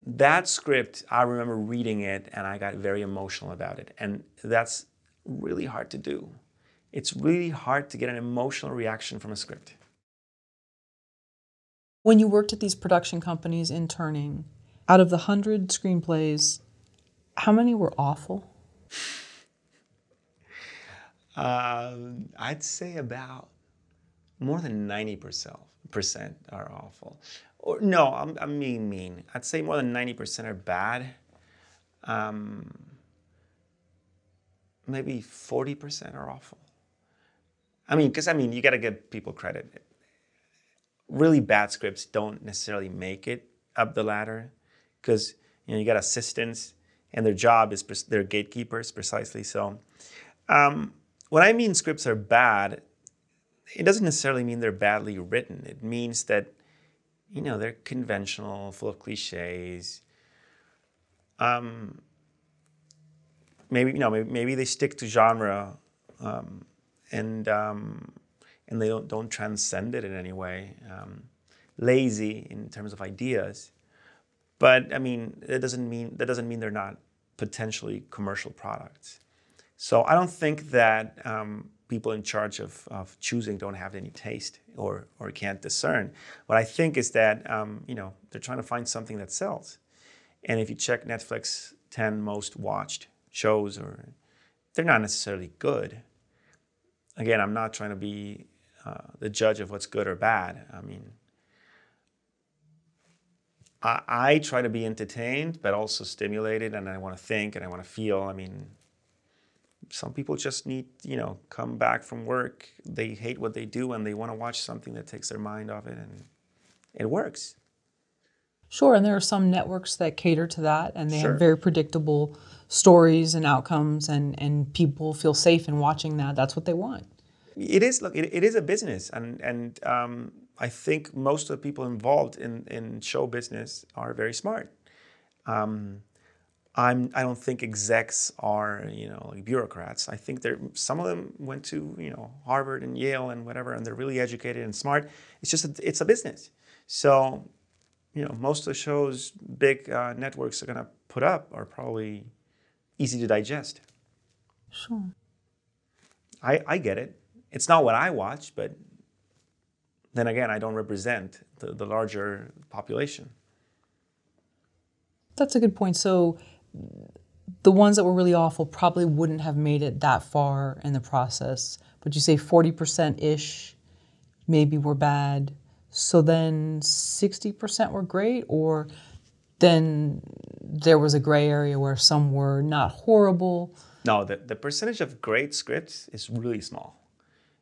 that script, I remember reading it and I got very emotional about it. And that's really hard to do. It's really hard to get an emotional reaction from a script. When you worked at these production companies interning, out of the 100 screenplays, how many were awful? I'd say about more than 90% are awful. Or no, I'm being mean. I'd say more than 90% are bad. Maybe 40% are awful. Because you got to give people credit. Really bad scripts don't necessarily make it up the ladder because you got assistants and their job is they're gatekeepers precisely. So when I mean scripts are bad, it doesn't necessarily mean they're badly written. It means that they're conventional, full of cliches. Maybe they stick to genre, and they don't transcend it in any way. Lazy in terms of ideas, but that doesn't mean they're not potentially commercial products. So I don't think that people in charge of choosing don't have any taste or can't discern. What I think is that they're trying to find something that sells. And if you check Netflix 10 most watched shows, they're not necessarily good. Again, I'm not trying to be the judge of what's good or bad. I try to be entertained, but also stimulated, and I want to think and I want to feel. Some people just need, come back from work. They hate what they do and they want to watch something that takes their mind off it, and it works. Sure, and there are some networks that cater to that, and they Sure. have very predictable stories and outcomes, and people feel safe in watching that. That's what they want. It is. Look, it is a business, and I think most of the people involved in show business are very smart. I don't think execs are like bureaucrats. I think some of them went to Harvard and Yale and whatever, and they're really educated and smart. It's just it's a business. So most of the shows big networks are gonna put up are probably easy to digest. Sure. I get it. It's not what I watch, but then again, I don't represent the larger population. That's a good point. So the ones that were really awful probably wouldn't have made it that far in the process. But you say 40%-ish maybe were bad. So then 60% were great, or then there was a gray area where some were not horrible? No, the percentage of great scripts is really small.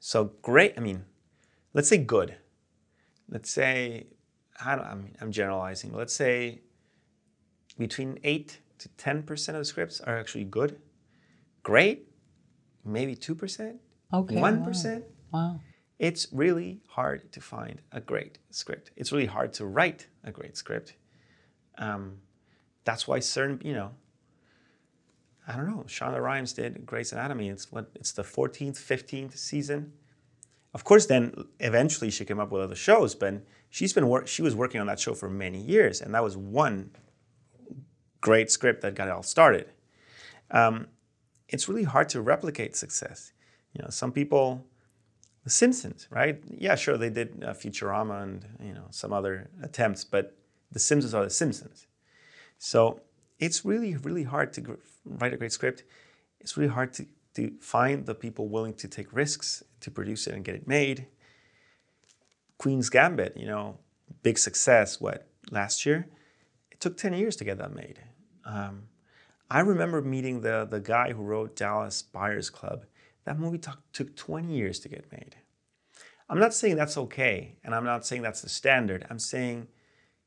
So great, let's say good. Let's say, I'm generalizing, but let's say between 8 to 10% of the scripts are actually good. Great, maybe 2%, Okay. 1%. Wow. It's really hard to find a great script. It's really hard to write a great script. That's why certain, I don't know, Shonda Rhimes did Grey's Anatomy. It's the 14th, 15th season. Of course, then eventually she came up with other shows, but she was working on that show for many years, and that was one great script that got it all started. It's really hard to replicate success. Some people, The Simpsons, right? Yeah, sure, they did Futurama and some other attempts, but The Simpsons are The Simpsons. So it's really, really hard to write a great script. It's really hard to find the people willing to take risks to produce it and get it made. Queen's Gambit, big success, last year? It took 10 years to get that made. I remember meeting the guy who wrote Dallas Buyers Club. That movie took 20 years to get made. I'm not saying that's okay, and I'm not saying that's the standard. I'm saying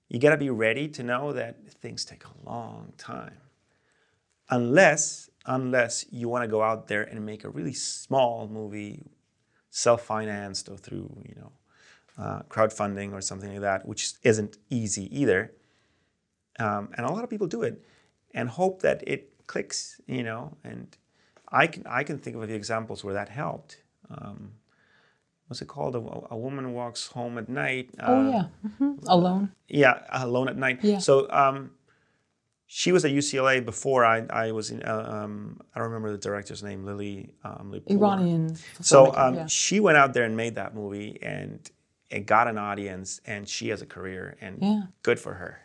you gotta be ready to know that things take a long time. Unless you wanna go out there and make a really small movie, self-financed or through crowdfunding or something like that, which isn't easy either. And a lot of people do it and hope that it clicks, and I can think of a few examples where that helped. What's it called? A Woman Walks Home at Night. Alone? Yeah, Alone at Night. Yeah. So She was at UCLA before I was in. I don't remember the director's name, Lily. Iranian. So filmmaker, she went out there and made that movie, and it got an audience, and she has a career, and good for her.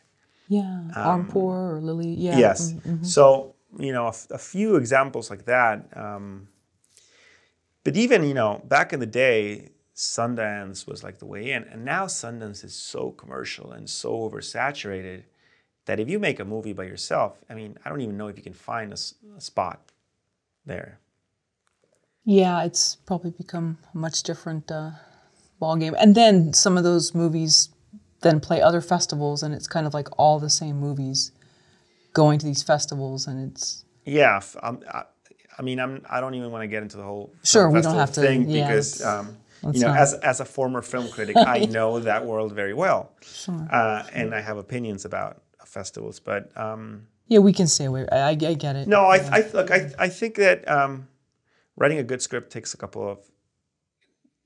Yeah, Armpour or Lily. Yeah. Yes. So a few examples like that. But even back in the day, Sundance was like the way in, and now Sundance is so commercial and so oversaturated that if you make a movie by yourself, I mean, I don't even know if you can find a spot there. Yeah, it's probably become a much different ball game. And then some of those movies then play other festivals, and it's kind of like all the same movies going to these festivals, and it's... Yeah, I mean, I don't even want to get into the whole sure, we don't have to thing because as a former film critic, I know that world very well. Sure. And I have opinions about festivals, but yeah, we can stay away. I get it. No, I think that writing a good script takes a couple of,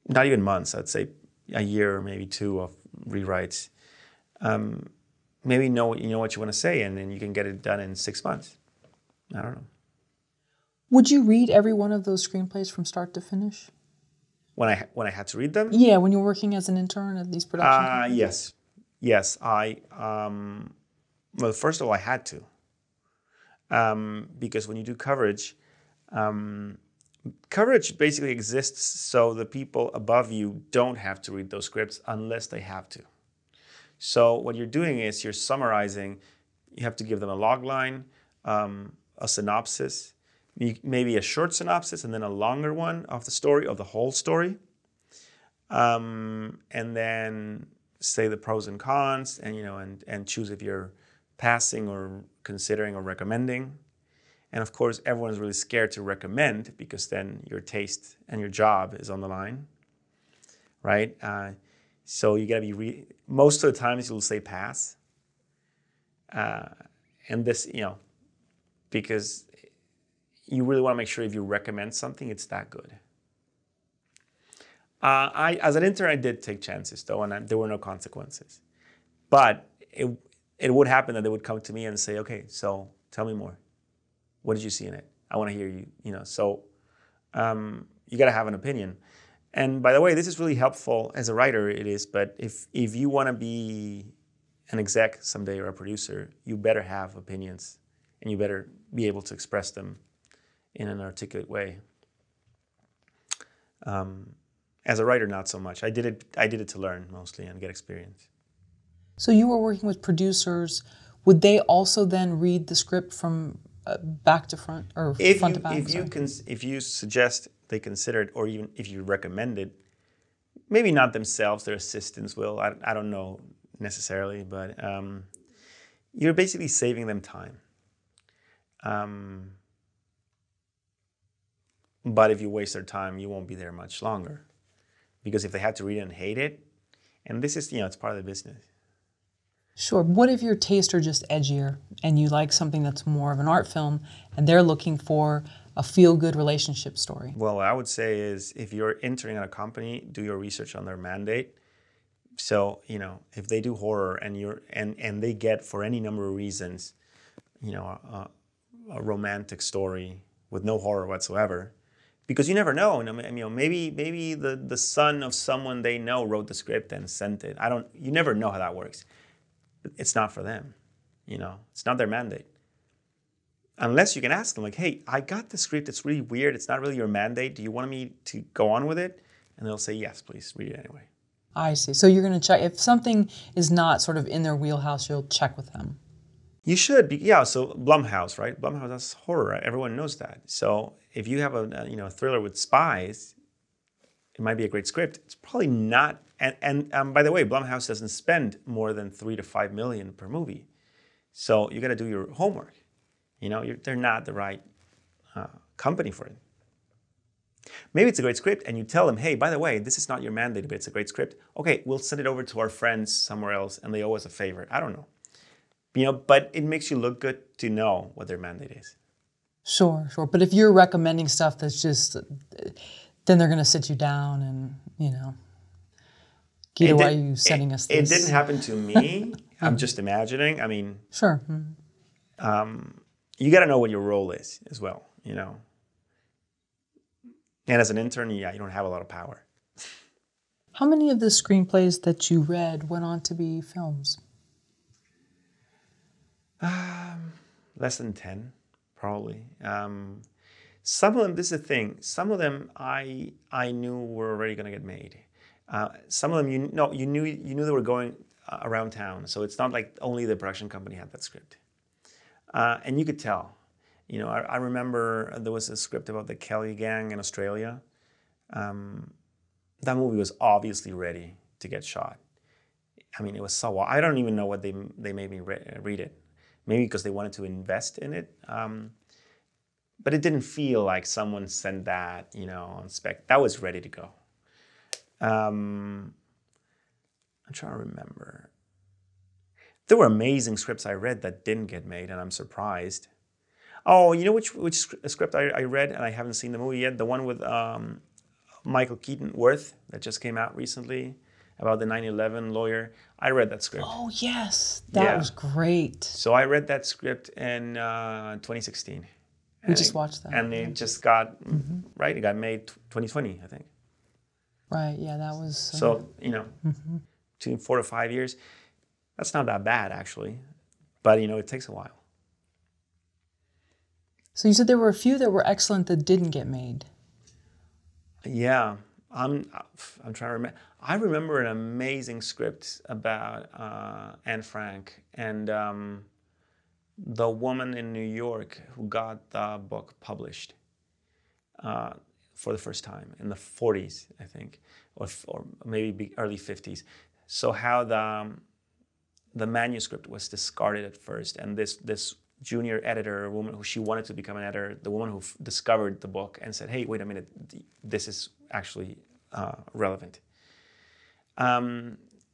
not even months, I'd say a year or maybe two of rewrites. Maybe you know what you want to say, and then you can get it done in 6 months. I don't know. Would you read every one of those screenplays from start to finish? When I had to read them? Yeah, when you were working as an intern at these production companies? Yes. Well, first of all, I had to. Because when you do coverage, coverage basically exists so the people above you don't have to read those scripts unless they have to. So what you're doing is you're summarizing. You have to give them a log line, a synopsis, maybe a short synopsis, and then a longer one of the story, of the whole story. And then say the pros and cons, and choose if you're passing or considering or recommending. And of course, everyone's really scared to recommend because then your taste and your job is on the line, right? So you gotta be, most of the times you'll say pass. And this, because you really wanna make sure if you recommend something, it's that good. As an intern, I did take chances though, and there were no consequences. But it would happen that they would come to me and say, okay, so tell me more. What did you see in it? I want to hear you, So you got to have an opinion. And by the way, this is really helpful as a writer, it is. But if you want to be an exec someday or a producer, you better have opinions. And you better be able to express them in an articulate way. As a writer, not so much. I did it to learn mostly and get experience. So you were working with producers. Would they also then read the script from back to front or front to back? If you suggest they consider it, or even if you recommend it, maybe not themselves, their assistants will. I don't know necessarily, but you're basically saving them time. But if you waste their time, you won't be there much longer, because if they had to read it and hate it, and this is it's part of the business. Sure. What if your tastes are just edgier and you like something that's more of an art film and they're looking for a feel-good relationship story? Well, what I would say is if you're entering on a company, do your research on their mandate. So, if they do horror and they get, for any number of reasons, a romantic story with no horror whatsoever, because you never know. Maybe the son of someone they know wrote the script and sent it. You never know how that works. It's not for them, it's not their mandate. Unless you can ask them, like, hey, I got the script, it's really weird, it's not really your mandate, do you want me to go on with it? And they'll say, yes, please, read it anyway. I see. So you're going to check, if something is not sort of in their wheelhouse, you'll check with them. You should, so Blumhouse, right? Blumhouse does horror, right? Everyone knows that. So if you have a thriller with spies, it might be a great script. It's probably not. And by the way, Blumhouse doesn't spend more than $3 to $5 million per movie. So you got to do your homework. They're not the right company for it. Maybe it's a great script, and you tell them, hey, by the way, this is not your mandate, but it's a great script. Okay, we'll send it over to our friends somewhere else, and they owe us a favor. I don't know. But it makes you look good to know what their mandate is. Sure. But if you're recommending stuff that's just, then they're going to sit you down and, Guido, why are you sending us this? It didn't happen to me. I'm just imagining. Sure. You got to know what your role is as well, you know. And as an intern, yeah, you don't have a lot of power. How many of the screenplays that you read went on to be films? Less than 10, probably. Some of them, this is the thing, some of them I knew were already going to get made. Some of them, you knew they were going around town, so it's not like only the production company had that script. And you could tell. You know, I remember there was a script about the Kelly gang in Australia. That movie was obviously ready to get shot. I mean, it was so wild. I don't even know what they made me read it. Maybe because they wanted to invest in it. But it didn't feel like someone sent that, you know, on spec. That was ready to go. I'm trying to remember. There were amazing scripts I read that didn't get made, and I'm surprised. Oh, you know which script I read, and I haven't seen the movie yet? The one with Michael Keaton Worth that just came out recently about the 9/11 lawyer. I read that script. Oh, yes. That was great. So I read that script in 2016. We just watched that. And it just got, right, it got made 2020, I think. Right, yeah, that was... So, you know, between 4 to 5 years, that's not that bad, actually. But, you know, it takes a while. So you said there were a few that were excellent that didn't get made. Yeah, I'm trying to remember. I remember an amazing script about Anne Frank and the woman in New York who got the book published for the first time in the 40s, I think, or maybe early 50s. So how the manuscript was discarded at first, and this junior editor, a woman who she wanted to become an editor, the woman who discovered the book and said, hey, wait a minute, this is actually relevant.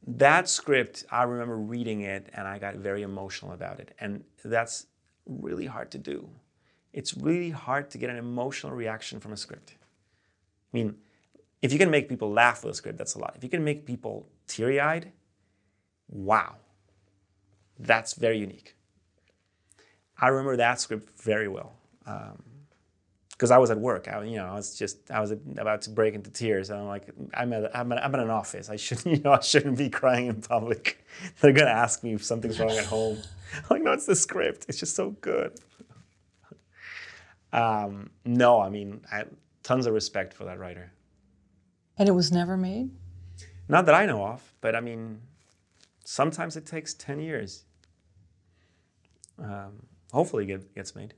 That script, I remember reading it and I got very emotional about it. And that's really hard to do. It's really hard to get an emotional reaction from a script. I mean, if you can make people laugh with a script, that's a lot. If you can make people teary-eyed, wow, that's very unique. I remember that script very well because I was at work. I was about to break into tears. And I'm like, I'm in an office. I shouldn't be crying in public. They're gonna ask me if something's wrong at home. I'm like, no, it's the script. It's just so good. No, I mean, I have tons of respect for that writer. And it was never made? Not that I know of, but I mean, sometimes it takes 10 years. Hopefully it gets made.